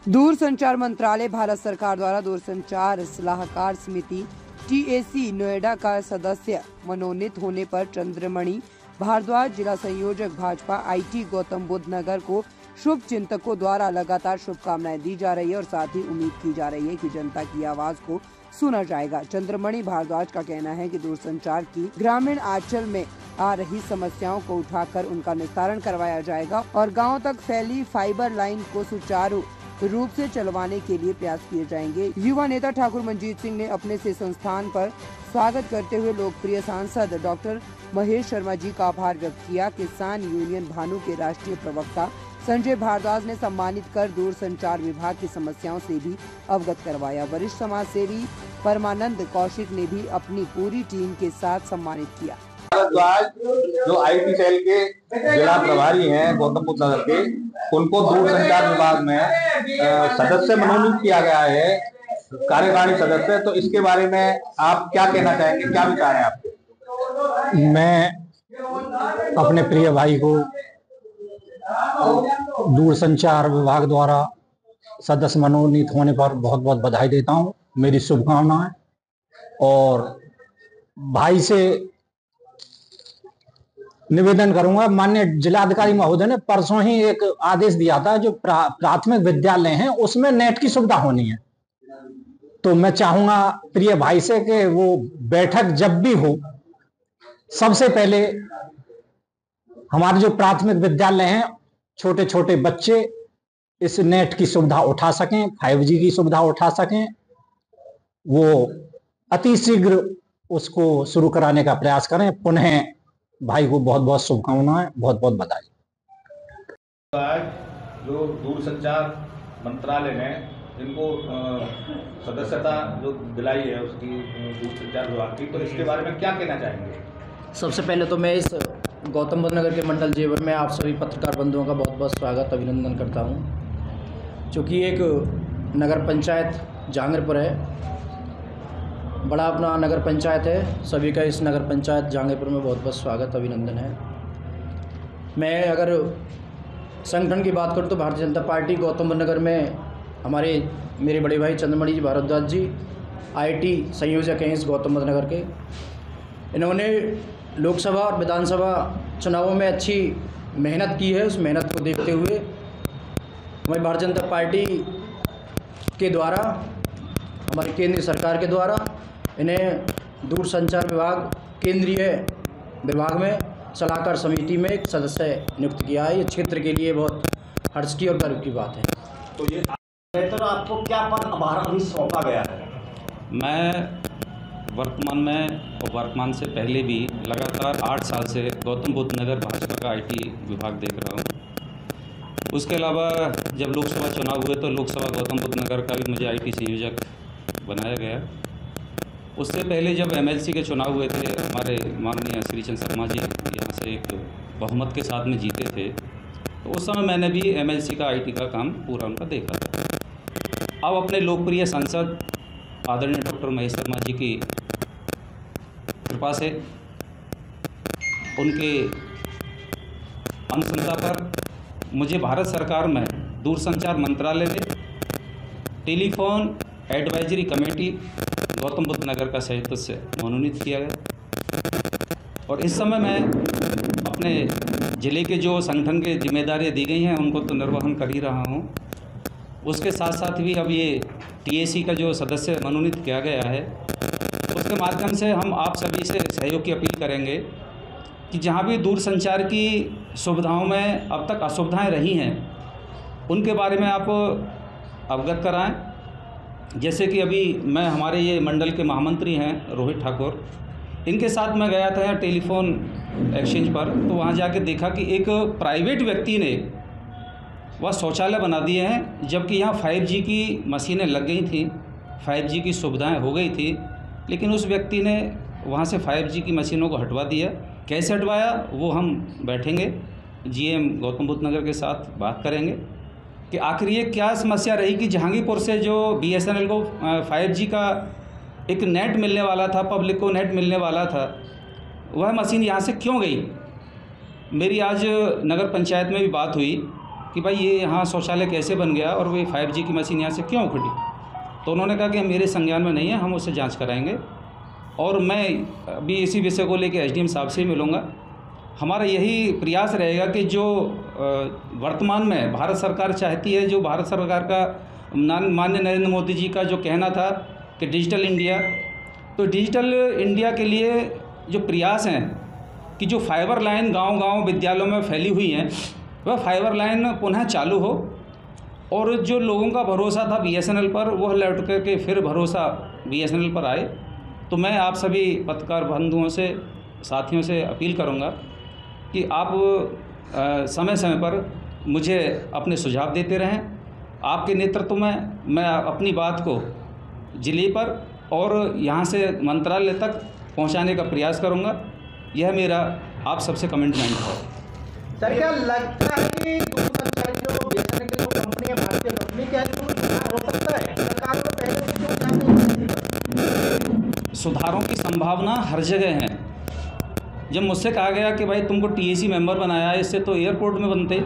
दूरसंचार मंत्रालय भारत सरकार द्वारा दूरसंचार सलाहकार समिति TAC नोएडा का सदस्य मनोनीत होने पर चंद्रमणि भारद्वाज जिला संयोजक भाजपा IT गौतम बुद्ध नगर को शुभ चिंतकों द्वारा लगातार शुभकामनाएं दी जा रही है और साथ ही उम्मीद की जा रही है कि जनता की आवाज को सुना जाएगा। चंद्रमणि भारद्वाज का कहना है कि दूरसंचार की ग्रामीण आंचल में आ रही समस्याओं को उठाकर उनका निस्तारण करवाया जाएगा और गाँव तक फैली फाइबर लाइन को सुचारू रूप से चलवाने के लिए प्रयास किए जाएंगे। युवा नेता ठाकुर मंजीत सिंह ने अपने से संस्थान पर स्वागत करते हुए लोकप्रिय सांसद डॉक्टर महेश शर्मा जी का आभार व्यक्त किया। किसान यूनियन भानु के राष्ट्रीय प्रवक्ता संजय भारद्वाज ने सम्मानित कर दूरसंचार विभाग की समस्याओं से भी अवगत करवाया। वरिष्ठ समाज सेवी परमानंद कौशिक ने भी अपनी पूरी टीम के साथ सम्मानित किया। भारद्वाज जो IT सेल के जिला प्रभारी हैं गौतम बुद्ध नगर के, उनको दूरसंचार विभाग में सदस्य मनोनीत किया गया है, कार्यकारिणी सदस्य। तो इसके बारे में आप क्या कहना चाहेंगे, क्या विचार है आपके? मैं अपने प्रिय भाई को दूरसंचार विभाग द्वारा सदस्य मनोनीत होने पर बहुत बहुत बधाई देता हूं। मेरी शुभकामनाएं। और भाई से निवेदन करूंगा, माननीय जिलाधिकारी महोदय ने परसों ही एक आदेश दिया था, जो प्राथमिक विद्यालय हैं उसमें नेट की सुविधा होनी है। तो मैं चाहूंगा प्रिय भाई से कि वो बैठक जब भी हो, सबसे पहले हमारे जो प्राथमिक विद्यालय हैं, छोटे छोटे बच्चे इस नेट की सुविधा उठा सकें, 5G की सुविधा उठा सकें, वो अति शीघ्र उसको शुरू कराने का प्रयास करें। पुनः भाई को बहुत बहुत शुभकामनाएं, बहुत बहुत बधाई। आज जो दूरसंचार मंत्रालय ने जिनको सदस्यता जो दिलाई है उसकी दूरसंचार विभाग की, तो इसके बारे में क्या कहना चाहेंगे? सबसे पहले तो मैं इस गौतम बुद्ध नगर के मंडल जेवर में आप सभी पत्रकार बंधुओं का बहुत बहुत स्वागत अभिनंदन करता हूं। चूँकि एक नगर पंचायत जहांगीरपुर है, बड़ा अपना नगर पंचायत है, सभी का इस नगर पंचायत जहांगीरपुर में बहुत बहुत स्वागत अभिनंदन है। मैं अगर संगठन की बात करूं तो भारतीय जनता पार्टी गौतम बुद्ध नगर में मेरे बड़े भाई चंद्रमणि जी भारद्वाज जी IT संयोजक हैं इस गौतम बुद्ध नगर के। इन्होंने लोकसभा और विधानसभा चुनावों में अच्छी मेहनत की है। उस मेहनत को देखते हुए हमारी भारतीय जनता पार्टी के द्वारा, हमारी केंद्रीय सरकार के द्वारा इन्हें दूरसंचार विभाग केंद्रीय विभाग में सलाहकार समिति में एक सदस्य नियुक्त किया है। ये क्षेत्र के लिए बहुत हर्ष की और गर्व की बात है। तो ये बेहतर आपको क्या पद अभी सौंपा गया है? मैं वर्तमान में और वर्तमान से पहले भी लगातार 8 साल से गौतम बुद्ध नगर भाजपा का IT विभाग देख रहा हूँ। उसके अलावा जब लोकसभा चुनाव हुए तो लोकसभा गौतम बुद्ध नगर का भी मुझे IT संयोजक बनाया गया। उससे पहले जब MLC के चुनाव हुए थे, हमारे माननीय श्रीचंद शर्मा जी यहाँ से एक बहुमत के साथ में जीते थे, तो उस समय मैंने भी MLC का IT का काम पूरा उनका देखा था। अब अपने लोकप्रिय सांसद आदरणीय डॉक्टर महेश शर्मा जी की कृपा से, उनके अनुशंसा पर मुझे भारत सरकार में दूरसंचार मंत्रालय ने telephone advisory committee Gautam Buddh Nagar का सदस्य मनोनीत किया गया। और इस समय मैं अपने ज़िले के जो संगठन के जिम्मेदारियां दी गई हैं उनको तो निर्वहन कर ही रहा हूं। उसके साथ साथ भी अब ये TAC का जो सदस्य मनोनीत किया गया है, उसके माध्यम से हम आप सभी से सहयोग की अपील करेंगे कि जहाँ भी दूरसंचार की सुविधाओं में अब तक असुविधाएं रही हैं उनके बारे में आप अवगत कराएं। जैसे कि अभी मैं हमारे ये मंडल के महामंत्री हैं रोहित ठाकुर, इनके साथ मैं गया था टेलीफोन एक्सचेंज पर, तो वहाँ जाके देखा कि एक प्राइवेट व्यक्ति ने वह शौचालय बना दिए हैं, जबकि यहाँ 5G की मशीनें लग गई थी, 5G की सुविधाएं हो गई थी, लेकिन उस व्यक्ति ने वहाँ से 5G की मशीनों को हटवा दिया। कैसे हटवाया वो हम बैठेंगे GM गौतम बुद्ध नगर के साथ बात करेंगे कि आखिर ये क्या समस्या रही कि जहांगीरपुर से जो BSNL को 5G का एक नेट मिलने वाला था, पब्लिक को नेट मिलने वाला था, वह मशीन यहाँ से क्यों गई। मेरी आज नगर पंचायत में भी बात हुई कि भाई ये यहाँ शौचालय कैसे बन गया और वे 5G की मशीन यहाँ से क्यों उखड़ी। तो उन्होंने कहा कि मेरे संज्ञान में नहीं है, हम उससे जांच कराएंगे और मैं अभी इसी विषय को लेकर एसडीएम साहब से मिलूँगा। हमारा यही प्रयास रहेगा कि जो वर्तमान में भारत सरकार चाहती है, जो भारत सरकार का माननीय नरेंद्र मोदी जी का जो कहना था कि डिजिटल इंडिया, तो डिजिटल इंडिया के लिए जो प्रयास हैं कि जो फाइबर लाइन गांव-गांव विद्यालयों में फैली हुई हैं, वह फाइबर लाइन पुनः चालू हो और जो लोगों का भरोसा था बीएसएनएल पर, वह लौट करके फिर भरोसा बीएसएनएल पर आए। तो मैं आप सभी पत्रकार बंधुओं से, साथियों से अपील करूंगा कि आप समय समय पर मुझे अपने सुझाव देते रहें। आपके नेतृत्व में मैं अपनी बात को जिले पर और यहाँ से मंत्रालय तक पहुँचाने का प्रयास करूँगा। यह मेरा आप सबसे कमिटमेंट है। सर, क्या लगता है कि दूरसंचार जो बीएसएनएल की जो कंपनी है, भारतीय कंपनी, क्या हो सकता है सरकार को पहले से क्यों ध्यान नहीं? सुधारों की संभावना हर जगह है। जब मुझसे कहा गया कि भाई तुमको टीएसी मेंबर बनाया है, इससे तो एयरपोर्ट में बनते,